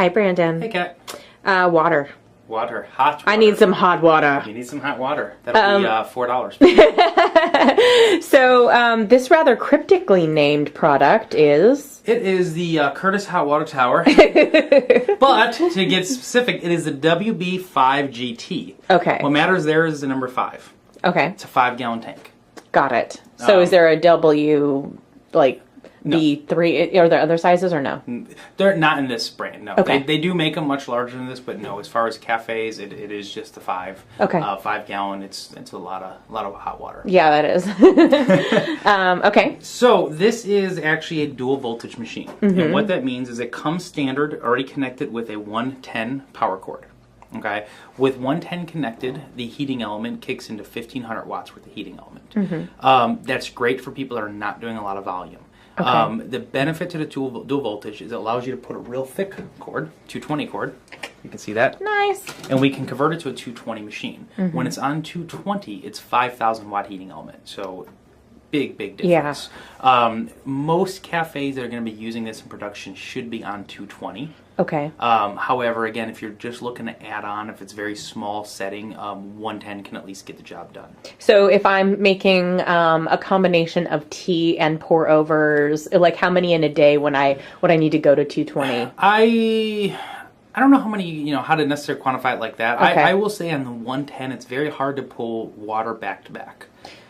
Hi, Brandon. Hey, Kat. Water. Water. Hot water. I need some hot water. You need some hot water. That'll be $4. So, this rather cryptically named product is... It is the Curtis Hot Water Tower. But, to get specific, it is the WB5GT. Okay. What matters there is the number 5. Okay. It's a 5-gallon tank. Got it. So is there a W, like... No. B3, are there other sizes or no? They're not in this brand, no. Okay. They do make them much larger than this, but no, as far as cafes, it is just the 5. Okay. 5-gallon, it's a lot of hot water. Yeah, that is. Okay. So this is actually a dual voltage machine. And what that means is it comes standard, already connected with a 110 power cord. Okay, with 110 connected, the heating element kicks into 1500 watts worth of heating element. That's great for people that are not doing a lot of volume. Okay. The benefit to the dual voltage is it allows you to put a real thick cord, 220 cord. You can see that. Nice. And we can convert it to a 220 machine. When it's on 220, it's 5,000 watt heating element. So big difference. Yeah. Most cafes that are going to be using this in production should be on 220. Okay. However, again, if you're just looking to add on, if it's very small setting, 110 can at least get the job done. So if I'm making a combination of tea and pour overs, like how many in a day would I need to go to 220? I don't know how many, how to necessarily quantify it like that. Okay. I will say on the 110, it's very hard to pull water back to back.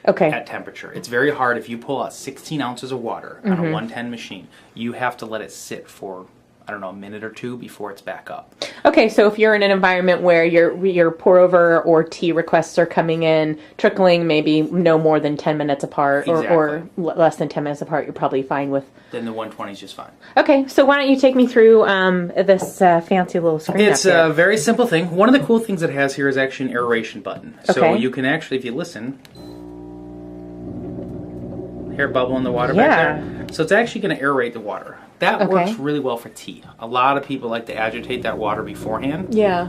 Okay. At temperature. It's very hard if you pull out 16 ounces of water on a 110 machine. You have to let it sit for, I don't know, a minute or two before it's back up. Okay, so if you're in an environment where your pour over or tea requests are coming in, trickling maybe no more than 10 minutes apart, or less than 10 minutes apart, you're probably fine with... Then the 120 is just fine. Okay, so why don't you take me through this fancy little screen? It's a very simple thing. One of the cool things it has here is actually an aeration button. Okay. So you can actually, if you listen... Hear a bubble in the water back there? So it's actually going to aerate the water. That works really well for tea. A lot of people like to agitate that water beforehand. Yeah.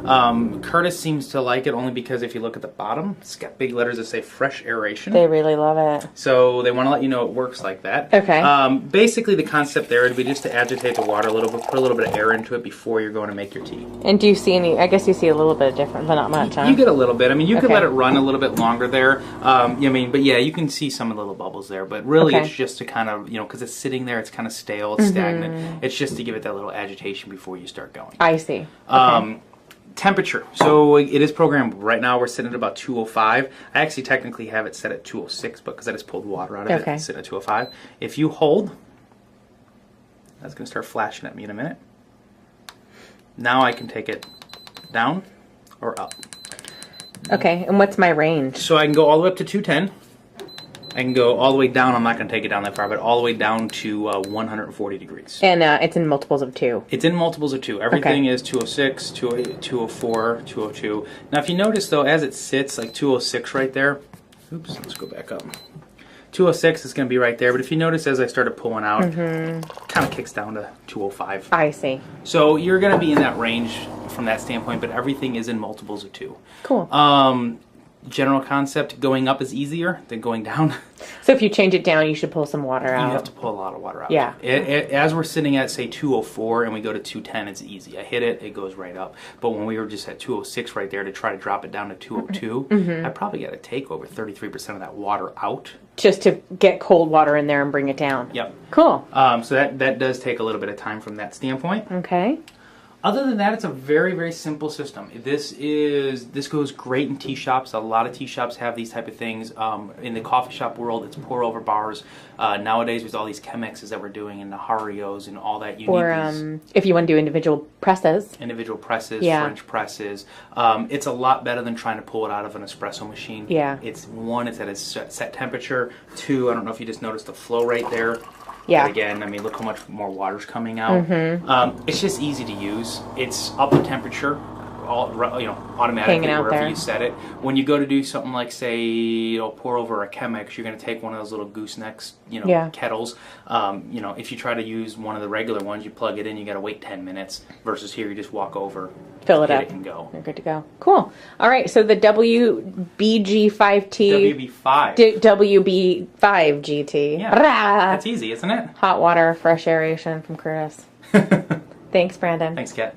Curtis seems to like it only because if you look at the bottom, it's got big letters that say fresh aeration. They really love it. So they want to let you know it works like that. Okay. Basically the concept there would be just to agitate the water a little bit, put a little bit of air into it before you're going to make your tea. And do you see any, I guess you see a little bit different, but not much, huh? You get a little bit. I mean, you could let it run a little bit longer there. But yeah, you can see some of the little bubbles there, but really it's just to kind of, because it's sitting there, it's kind of stale, it's stagnant. It's just to give it that little agitation before you start going. I see. Temperature. So it is programmed. Right now we're sitting at about 205. I actually technically have it set at 206, but because I just pulled water out of it, it's sitting at 205. If you hold, that's going to start flashing at me in a minute. Now I can take it down or up. Okay, and what's my range? So I can go all the way up to 210. I can go all the way down. I'm not going to take it down that far, but all the way down to 140 degrees. And it's in multiples of 2. It's in multiples of 2. Everything is 206, 204, 202. Now, if you notice, though, as it sits, like 206 right there. Oops, let's go back up. 206 is going to be right there, but if you notice, as I started pulling out, it kind of kicks down to 205. I see. So you're going to be in that range from that standpoint, but everything is in multiples of 2. Cool. General concept, going up is easier than going down. So if you change it down, you should pull some water out. You have to pull a lot of water out. Yeah. As we're sitting at, say, 204 and we go to 210, it's easy. I hit it, it goes right up. But when we were just at 206 right there to try to drop it down to 202, I probably got to take over 33% of that water out. Just to get cold water in there and bring it down. Yep. Cool. So that does take a little bit of time from that standpoint. Okay. Other than that, it's a very, very simple system. This goes great in tea shops. A lot of tea shops have these type of things. In the coffee shop world, it's pour over bars. Nowadays, with all these Chemexes that we're doing and the Harios and all that, if you want to do individual presses. Individual presses, French presses. It's a lot better than trying to pull it out of an espresso machine. Yeah. It's at a set temperature. 2, I don't know if you just noticed the flow rate there. Yeah. But again, I mean, look how much more water's coming out. It's just easy to use. It's up to temperature, automatically wherever you set it. When you go to do something like, say, pour over a Chemex, you're going to take one of those little goosenecks, kettles. If you try to use one of the regular ones, you plug it in, you got to wait 10 minutes. Versus here, you just walk over, fill it up, and go. You're good to go. Cool. All right. So the WB5GT. WB5GT. Yeah. That's easy, isn't it? Hot water, fresh aeration from Curtis. Thanks, Brandon. Thanks, Kat.